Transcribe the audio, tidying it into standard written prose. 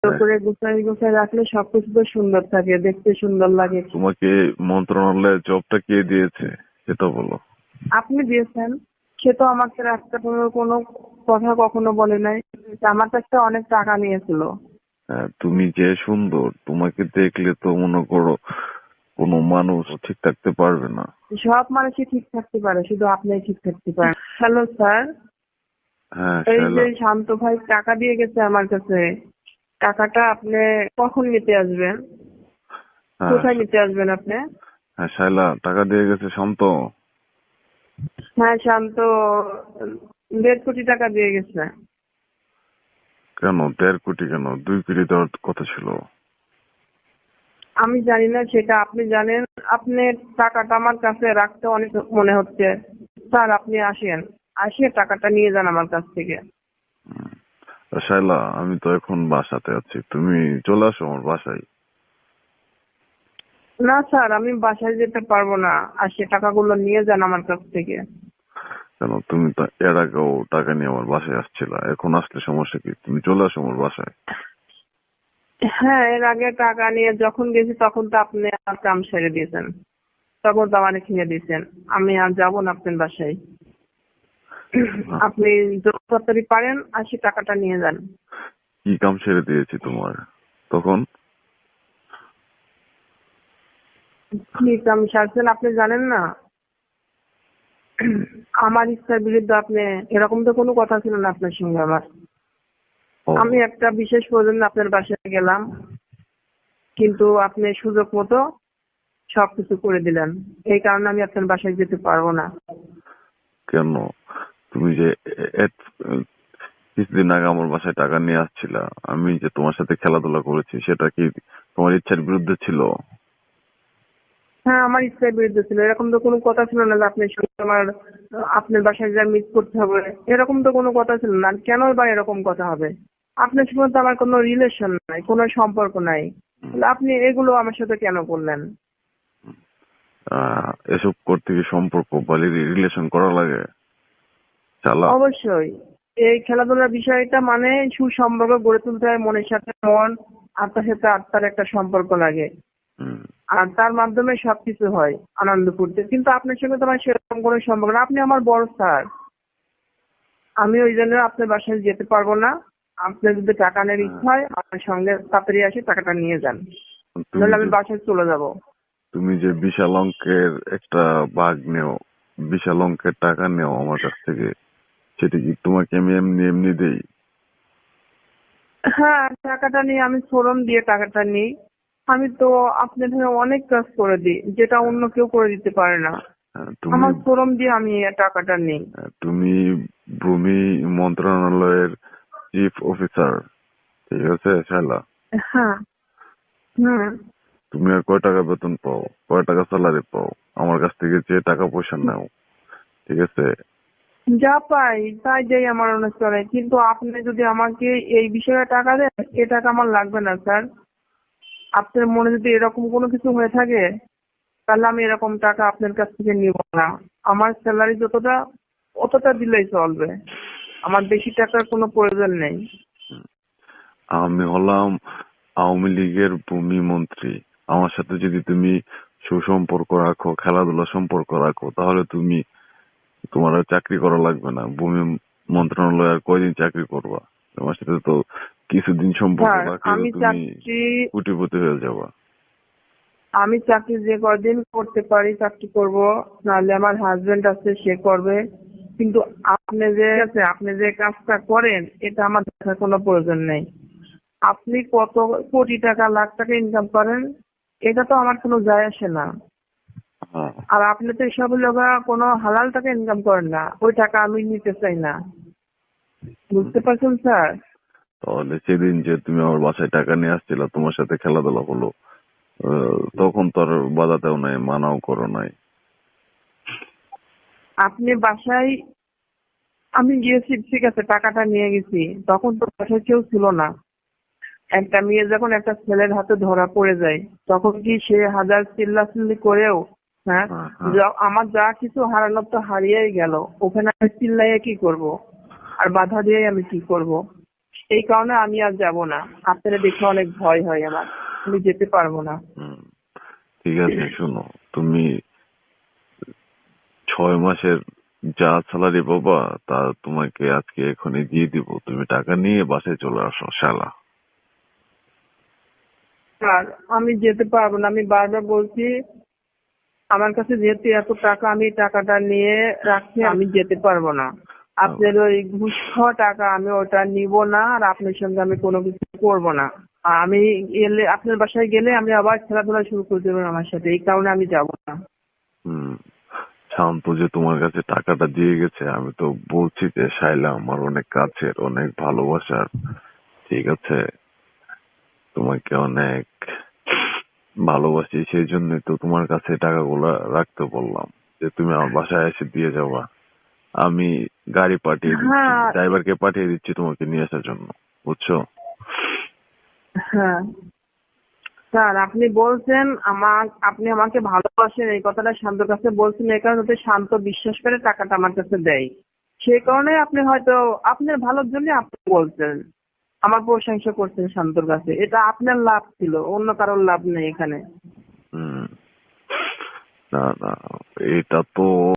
করে গুছাই গুছাই রাখলে সবকিছু তো সুন্দর থাকে, দেখতে সুন্দর লাগে। তোমাকে মন্ত্রণালয়ের জবটা কে দিয়েছে সেটা বলো। আপনি দিয়েছেন, সে তো আমাকে রাস্তা কোনো কথা কখনো বলে নাই। আমার কাছে অনেক টাকা নিয়েছিল। হ্যাঁ, তুমি যে সুন্দর, তোমাকে দেখলে তো মনে করো কোনো মানুষ ঠিক থাকতে পারবে না। সব মানুষই ঠিক থাকতে পারে, শুধু আপনি ঠিক থাকতে পারেন। হ্যালো স্যার, হ্যাঁ এই যে শায়লা। শান্ত ভাই টাকা দিয়ে গেছে আমার কাছে, টাকাটা আপনি কখন নিতে আসবেন? হ্যাঁ কোথায় নিতে আসবেন আপনি? হ্যাঁ শায়লা, টাকা দিয়ে গেছে শান্ত। হ্যাঁ শান্ত 1.5 কোটি টাকা দিয়ে গেছে। কেন 1.5 কোটি, কেন 2 কোটি দেওয়ার কথা ছিল। আমি জানি না, সেটা আপনি জানেন। আপনি টাকাটা আমার কাছে রাখতে অনেক মনে হচ্ছে। স্যার আপনি আসেন, আসিয়ে টাকাটা নিয়ে যান আমার কাছ থেকে। শায়লা, আমি তো এখন বাসাতে আছি, তুমি চলে আসো আমার বাসায়। না স্যার, আমি বাসায় যেতে পারবো না, আসে টাকাগুলো নিয়ে যান আমার কাছ থেকে। কেন, তুমি তো এর আগেও টাকা নিয়ে আমার বাসায় আসছিলা, এখন আসলে সমস্যা কি? তুমি চলে আসো আমার বাসায়। হ্যাঁ, এর আগে টাকা নিয়ে যখন গেছি তখন তো আপনি আমার কাম সেরে দিয়েছেন, তখন তো আমার খেয়ে দিয়েছেন। আমি আর যাবো না আপনার বাসায়। আপনি যত তাড়াতাড়ি পারেন আসি টাকাটা নিয়ে যান। কি কাম ছেড়ে দিয়েছি তোমার তখন? কি কাম সারছেন আপনি জানেন না? আমার ইচ্ছার বিরুদ্ধে আপনি, এরকম তো কোনো কথা ছিল না আপনার সঙ্গে আমার। ও, আমি একটা বিশেষ প্রয়োজনে আপনার বাসায় গেলাম, কিন্তু আপনি সুযোগ মতো সবকিছু করে দিলেন। এই কারণে আমি আপনার বাসায় যেতে পারবো না। কেন? তুমি যে কিছুদিন আগে আমার বাসায় টাকা নিয়ে আসছিলা, আমি যে তোমার সাথে খেলাধুলা করেছি সেটা কি তোমার ইচ্ছার বিরুদ্ধে ছিল? হ্যাঁ, আমার ইচ্ছার বিরুদ্ধে ছিল। এরকম তো কোনো কথা ছিল না যে আপনার সঙ্গে আমার আপনার বাসায় যা মিট করতে হবে, এরকম তো কোনো কথা ছিল না। কেন বা এরকম কথা হবে? আপনার সঙ্গে তো আমার কোনো রিলেশন নাই, কোনো সম্পর্ক নাই। তাহলে আপনি এগুলো আমার সাথে কেন করলেন? এসব করতে কি সম্পর্ক বা রিলেশন করা লাগে? চালা। অবশ্যই। এই খেলাধুলার বিষয়টা মানে সুসম্পর্ক গড়ে তুলতে হয়, মনের সাথে মন, আত্মার সাথে আত্মার একটা সম্পর্ক লাগে। হুম। আর তার মাধ্যমে সবকিছু হয় আনন্দ ফুর্তি। কিন্তু আপনার সঙ্গে তো আমার সেরকম কোনো সম্পর্ক না। আপনি আমার বড় স্যার। আমি ওই জন্য আপনার বাসায় যেতে পারবো না। আপনার যদি টাকা নেওয়ার ইচ্ছা হয় আমার সঙ্গে তাড়াতাড়ি আসি টাকাটা নিয়ে যান, তুমি নাহলে যে আমি বাসায় চলে যাব। তুমি যে বিশাল অঙ্কের একটা ভাগ নেও, বিশাল অঙ্কের টাকা নেও আমার কাছ থেকে, সেটা কি তোমাকে আমি এমনি এমনি দেই? হ্যাঁ, টাকাটা নিয়ে আমি শ্রম দিয়ে টাকাটা নিই। আমি তো আপনার হয়ে অনেক কাজ করে দিই, যেটা অন্য কেউ করে দিতে পারে না। তুমি আমার শ্রম দিয়ে আমি এই টাকাটা নিই। তুমি ভূমি মন্ত্রণালয়ের চিফ অফিসার, ঠিক আছে শালা। হ্যাঁ। হুম। তুমি আর কয় টাকা বেতন পাও, কয় টাকা স্যালারি পাও আমার কাছ থেকে যে টাকা পয়সা নাও, ঠিক আছে? যা পাই তাই দেই আমার অনুসারে, কিন্তু আপনি যদি আমাকে এই বিষয়ে টাকা দেন, এ টাকা আমার লাগবে না স্যার। আপনার মনে যদি এরকম কোনো কিছু হয়ে থাকে তাহলে আমি এরকম টাকা আপনার কাছ থেকে নিব না। আমার স্যালারি যতটা অতটা দিলেই চলবে, আমার বেশি টাকার কোনো প্রয়োজন নেই। আমি হলাম আওয়ামী লীগের ভূমি মন্ত্রী। আমার সাথে যদি তুমি সুসম্পর্ক রাখো, খেলাধুলা সম্পর্ক রাখো, তাহলে তোমার আর চাকরি করা লাগবে না। ভূমি মন্ত্রণালয়ে আর কয়দিন চাকরি করবা? তোমার সাথে তো কিছুদিন সম্পর্ক স্যার রাখলে তো আমি তুমি চাকরি কোটিপতি হয়ে যাবা। আমি চাকরি যে কদিন করতে পারি চাকরি করব, নাহলে আমার হাজবেন্ড আছে সে করবে। কিন্তু আপনি যে কাজটা করেন এটা আমার দেখার কোনো প্রয়োজন নেই। আপনি কত কোটি টাকা লাখ টাকা ইনকাম করেন এটা তো আমার কোনো যায় আসে না। হ্যাঁ। আর আপনি তো এসব লগা কোনো হালাল টাকা ইনকাম করেন না, ওই টাকা আমি নিতে চাই না। বুঝতে পারছেন স্যার? তাহলে সেদিন যে তুমি আমার বাসায় টাকা নিয়ে আসছিলা, তোমার সাথে খেলাধুলা হলো, তখন তো আর বাধা দেও নাই, মানাও করো নাই। আপনি বাসায়, আমি গিয়েছি ঠিক আছে, টাকাটা নিয়ে গেছি, তখন তো বাসায় কেউ ছিল না। একটা মেয়ে যখন একটা ছেলের হাতে ধরা পড়ে যায় তখন কি সে হাজার চিল্লাচিল্লি করেও, হ্যাঁ, হ্যাঁ, হ্যাঁ। আমার যা কিছু হারানোর তো হারিয়েই গেল, ওখানে আমি চিল্লাইয়ে কি করব? আর বাধা দিয়ে আমি কি করব? এই কারণে আমি আর যাব না। আপনারা দেখে অনেক ভয় হয় আমার, আমি যেতে পারবো না। হুম, ঠিক আছে, শোনো, তুমি 6 মাসের যা স্যালারি পাবা তা তোমাকে আজকে এখনই দিয়ে দিব, তুমি টাকা নিয়ে বাসায় চলে আসো শালা। স্যার আমি যেতে পারবো না, আমি বারবার বলছি আমার কাছে যেহেতু এত টাকা, আমি টাকাটা নিয়ে রাখছি, আমি যেতে পারবো না। আপনার ওই ঘুষ খাওয়া টাকা আমি ওটা নিব না, আর আপনার সঙ্গে আমি কোনো কিছু করবো না। আমি গেলে, আপনার বাসায় গেলে আমি আবার খেলাধুলা শুরু করে দেবেন আমার সাথে, এই কারণে আমি যাব না। হুম, শান্ত যে তোমার কাছে টাকাটা দিয়ে গেছে, আমি তো বলছি যে শাইলা আমার অনেক কাছের, অনেক ভালোবাসার, ঠিক আছে, তোমাকে অনেক ভালোবাসি, সেই জন্যই তো তোমার কাছে টাকাগুলা রাখতে বললাম, যে তুমি আমার বাসায় এসে দিয়ে যাবা। আমি গাড়ি পাঠিয়ে দিচ্ছি, হ্যাঁ ড্রাইভারকে পাঠিয়ে দিচ্ছি তোমাকে নিয়ে আসার জন্য, বুঝছো? হ্যাঁ স্যার, আপনি বলছেন আপনি আমাকে ভালোবাসেন, এই কথাটা শান্তর কাছে বলছেন, এই কারণে যাতে শান্ত বিশ্বাস করে টাকাটা আমার কাছে দেয়। সেই কারণে আপনি হয়তো আপনার ভালোর জন্য আপনি বলছেন, আমার প্রশংসা করছেন শান্তর কাছে, এটা আপনার লাভ ছিল, অন্য কারোর লাভ নেই এখানে। হুম, না না, এটা তো